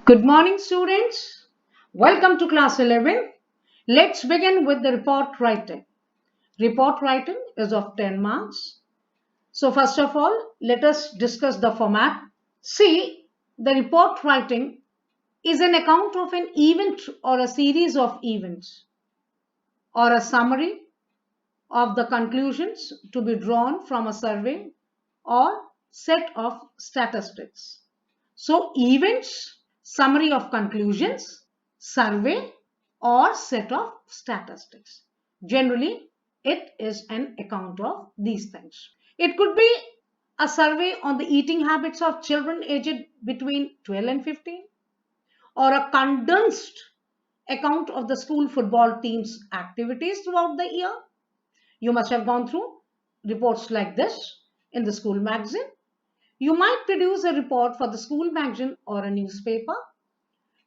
Good morning, students. Welcome to class 11. Let's begin with the report writing. Report writing is of 10 marks. So first of all, let us discuss the format. See, the report writing is an account of an event or a series of events or a summary of the conclusions to be drawn from a survey or set of statistics. So events, summary of conclusions, survey or set of statistics. Generally, it is an account of these things. It could be a survey on the eating habits of children aged between 12 and 15 or a condensed account of the school football team's activities throughout the year. You must have gone through reports like this in the school magazine. You might produce a report for the school magazine or a newspaper.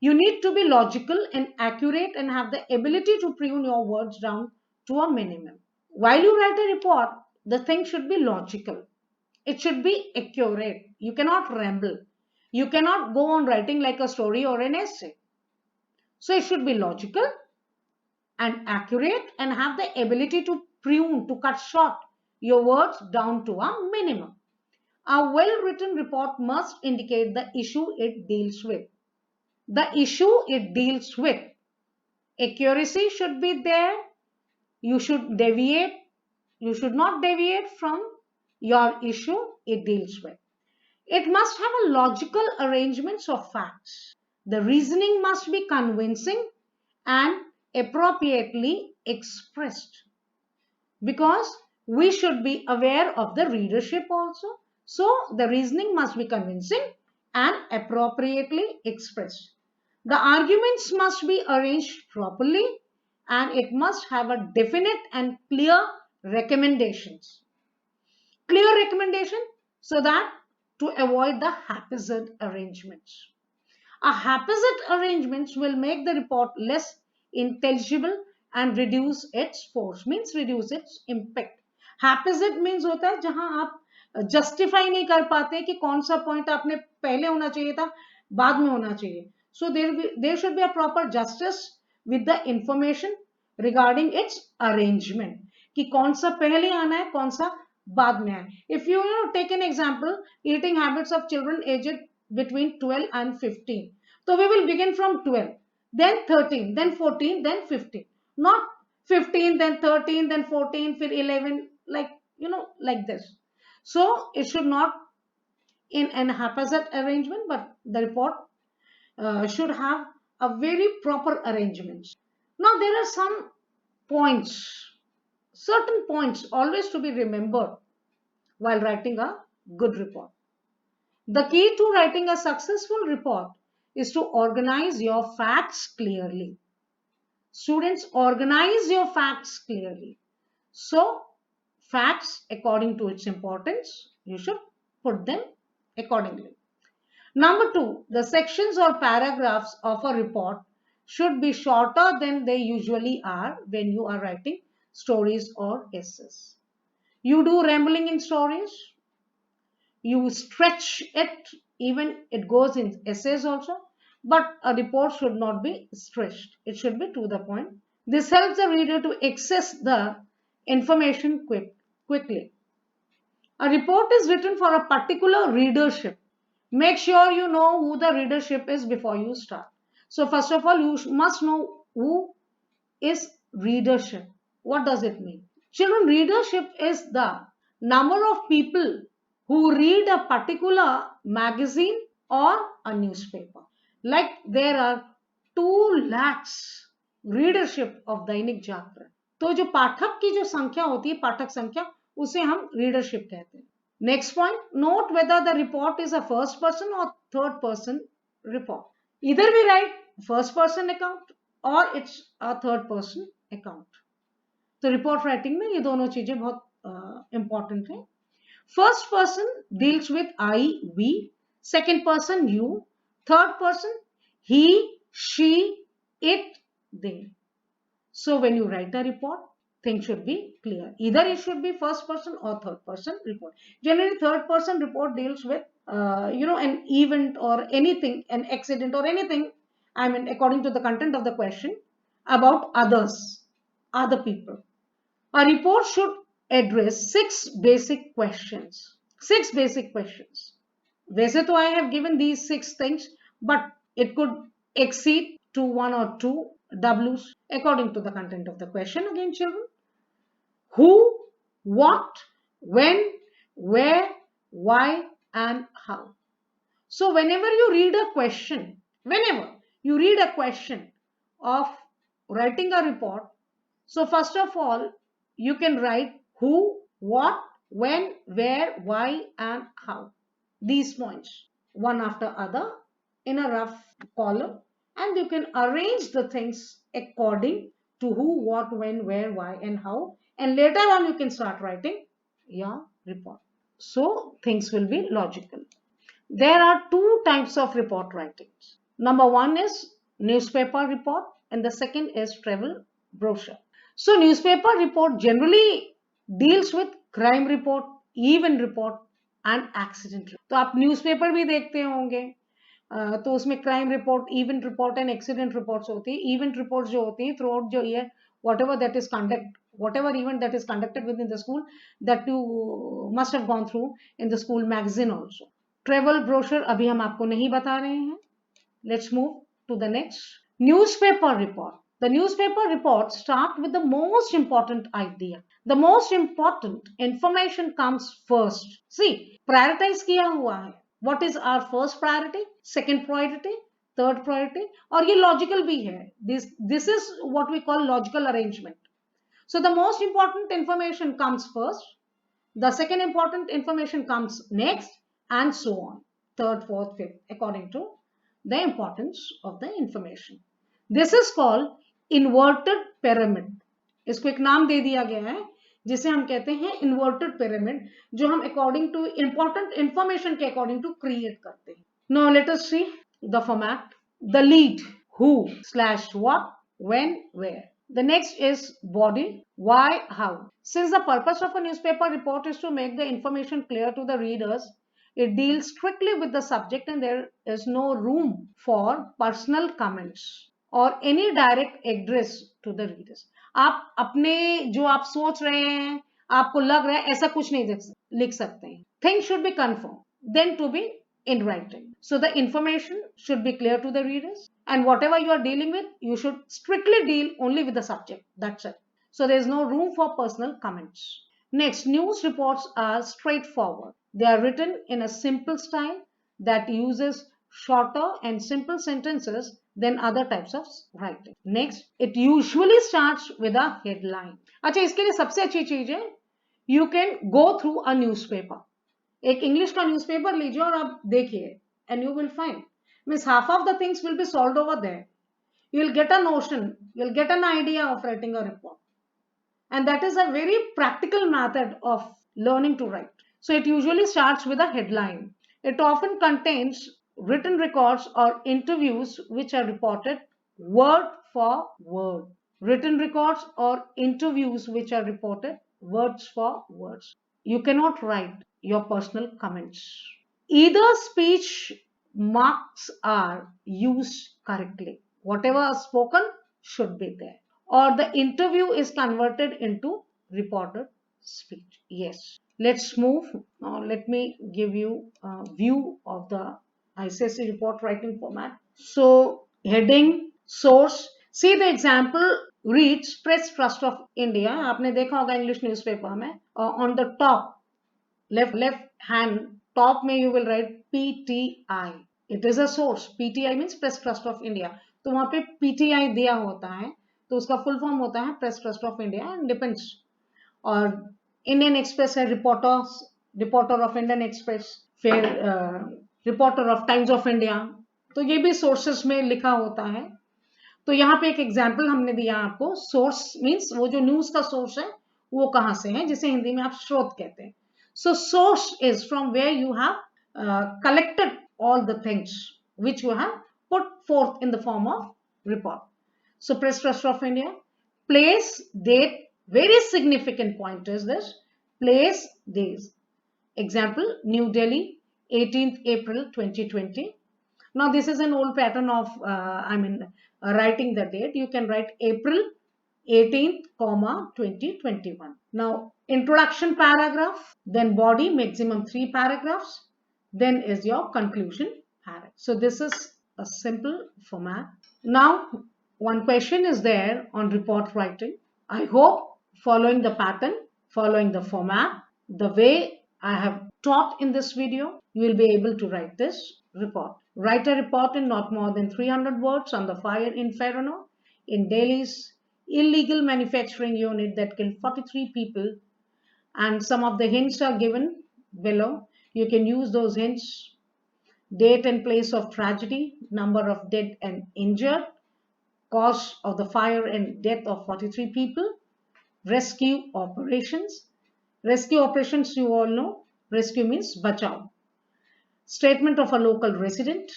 You need to be logical and accurate and have the ability to prune your words down to a minimum. While you write a report, the thing should be logical. It should be accurate. You cannot ramble. You cannot go on writing like a story or an essay. So it should be logical and accurate and have the ability to prune, to cut short your words down to a minimum. A well-written report must indicate the issue it deals with. The issue it deals with. Accuracy should be there. You should not deviate from your issue it deals with. It must have a logical arrangement of facts. The reasoning must be convincing and appropriately expressed, because we should be aware of the readership also. So the reasoning must be convincing and appropriately expressed. The arguments must be arranged properly and it must have a definite and clear recommendations. Clear recommendation so that to avoid the haphazard arrangements. A haphazard arrangements will make the report less intelligible and reduce its force, means reduce its impact. Haphazard means होता है जहां आप justify नहीं कर पाते कि कौन सा point आपने पहले होना चाहिए था, बाद में होना चाहिए. So there should be a proper justice with the information regarding its arrangement कि कौन सा पहले आना है, कौन सा बाद में आए. If you take an example, eating habits of children aged between 12 and 15. So we will begin from 12, then 13, then 14, then 15. Not 15, then 13, then 14, then 11, like this. So it should not in an haphazard arrangement, but the report should have a very proper arrangement. Now there are some points, certain points always to be remembered while writing a good report. The key to writing a successful report is to organize your facts clearly. Students, organize your facts clearly. So, facts according to its importance, you should put them accordingly. Number 2, the sections or paragraphs of a report should be shorter than they usually are when you are writing stories or essays. You do rambling in stories, you stretch it, even it goes in essays also, but a report should not be stretched. It should be to the point. This helps the reader to access the information quickly. A report is written for a particular readership. Make sure you know who the readership is before you start. So first of all, you must know who is readership. What does it mean? Children, readership is the number of people who read a particular magazine or a newspaper. Like there are 2 lakhs readership of Dainik Jagran. तो जो पाठक की जो संख्या होती है, पाठक संख्या, उसे हम readership कहते हैं. Next point, note whether the report is a first person or third person report. Either we write first person account or it's a third person account. तो report writing में ये दोनों चीजें बहुत important हैं. First person deals with I, we. Second person, you. Third person, he, she, it, they. So when you write a report, things should be clear. Either it should be first person or third person report. Generally, third person report deals with an event or anything, an accident or anything, I mean, according to the content of the question, about others, other people. A report should address 6 basic questions. 6 basic questions. वैसे तो I have given these 6 things, but it could exceed to 1 or 2 W's according to the content of the question. Again, children, who, what, when, where, why, and how. So whenever you read a question of writing a report, so first of all, you can write who, what, when, where, why, and how. These points, one after other, in a rough column, and you can arrange the things according to who, what, when, where, why, and how. And later on, you can start writing your report. So things will be logical. There are 2 types of report writings. Number 1 is newspaper report, and the second is travel brochure. So newspaper report generally deals with crime report, event report and accident report. तो आप newspaper भी देखते होंगे, तो उसमें crime report, event report and accident reports होती है. Event reports जो होती हैं थ्रू आउट जो year, whatever event that is conducted within the school, that you must have gone through in the school magazine also. Travel brochure अभी हम आपको नहीं बता रहे हैं. Let's move to the next. Newspaper report. The newspaper reports start with the most important idea. The most important information comes first. See, prioritize किया हुआ है. What is our first priority, second priority, third priority? और ये logical भी है. This is what we call logical arrangement. So the most important information comes first. The second important information comes next, and so on. Third, fourth, fifth, according to the importance of the information. This is called inverted pyramid. इसको एक नाम दे दिया गया है जिसे हम कहते हैं inverted pyramid, जो हम according to important information के according to create करते हैं. Now let us see the format. The lead, who, / what, when, where. The next is body, why, how. Since the purpose of a newspaper report is to make the information clear to the readers, it deals strictly with the subject and there is no room for personal comments or any direct address to the readers. आप अपने जो आप सोच रहे हैं, आपको लग रहा है, ऐसा कुछ नहीं लिख सकते हैं. Things should be confirmed, then to be in writing. So the information should be clear to the readers, and whatever you are dealing with, you should strictly deal only with the subject. That's it. So there is no room for personal comments. Next, news reports are straightforward. They are written in a simple style that uses shorter and simple sentences than other types of writing. Next, it usually starts with a headline. अच्छा, इसके लिए सबसे अच्छी चीज है, you can go through a newspaper. एक English का newspaper लीजिए और आप देखिए, and you will find, means half of the things will be solved over there. You will get a notion, you will get an idea of writing a report, and that is a very practical method of learning to write. So it usually starts with a headline. It often contains written records or interviews which are reported word for word. Written records or interviews which are reported words for words. You cannot write your personal comments. Either speech marks are used correctly. Whatever is spoken should be there. Or the interview is converted into reported speech. Yes. Let's move. Now let me give you a view of the ICSE report writing format. So heading, source. See the example reads Press Trust of India. आपने देखा होगा English newspaper में. On the top, left hand top में you will write PTI. It is a source. PTI means Press Trust of India. तो वहाँ पे PTI दिया होता है, तो उसका full form होता है Press Trust of India, and depends. और Indian Express है reporter of Indian Express, फिर reporter of Times of India. तो ये भी sources में लिखा होता है. तो यहाँ पे एक एग्जाम्पल हमने दिया आपको. सोर्स मीन्स वो जो न्यूज का सोर्स है वो कहाँ से है, जिसे हिंदी में आप स्रोत कहते हैं. So source is from where you have collected all the things which you have put forth in the form of report. So Press Trust of India, place, date, Very significant point is this: place, days. Example, New Delhi, 18th April 2020. Now this is an old pattern of, writing the date. You can write April 18th, 2021. Now, introduction paragraph, then body, maximum 3 paragraphs, then is your conclusion paragraph. So this is a simple format. Now, one question is there on report writing. I hope following the pattern, following the format, the way I have taught in this video, you will be able to write this report. Write a report in not more than 300 words on the fire inferno in Delhi's illegal manufacturing unit that killed 43 people, and some of the hints are given below. You can use those hints: date and place of tragedy, number of dead and injured, cause of the fire and death of 43 people, rescue operations. Rescue operations, you all know, rescue means बचाओ. Statement of a local resident,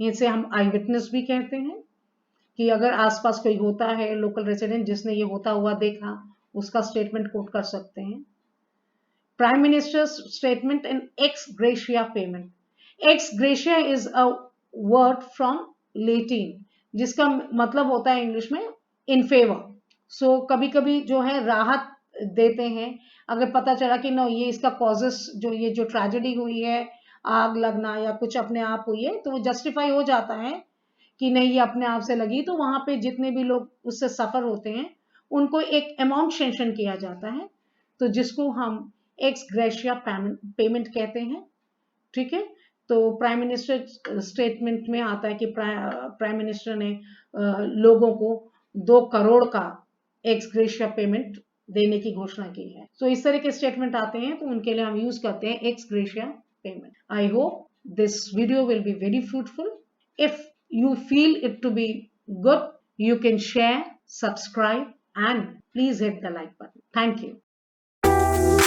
इसे हम आई witness भी कहते हैं, कि अगर आसपास कोई होता है लोकल रेसिडेंट जिसने ये होता हुआ देखा, उसका स्टेटमेंट कोट कर सकते हैं. Prime Minister's statement and ex gratia payment. Ex gratia is a word from Latin जिसका मतलब होता है इंग्लिश में in favor. So कभी कभी जो है राहत देते हैं, अगर पता चला कि नो ये इसका कॉजेस, जो ये जो ट्रेजेडी हुई है, आग लगना या कुछ अपने आप हुई है, तो वो जस्टिफाई हो जाता है कि नहीं ये अपने आप से लगी, तो वहां पे जितने भी लोग उससे सफर होते हैं उनको एक अमाउंट सेंक्शन किया जाता है, तो जिसको हम एक्स ग्रेशिया पेमेंट कहते हैं. ठीक है, तो प्राइम मिनिस्टर स्टेटमेंट में आता है कि प्राइम मिनिस्टर ने लोगों को 2 करोड़ का एक्स ग्रेशिया पेमेंट देने की घोषणा की है. तो इस तरह के स्टेटमेंट आते हैं, तो उनके लिए हम यूज करते हैं x gratia payment. I hope this video will be very fruitful. If you feel it to be good, you can share, subscribe, and please hit the like button. Thank you.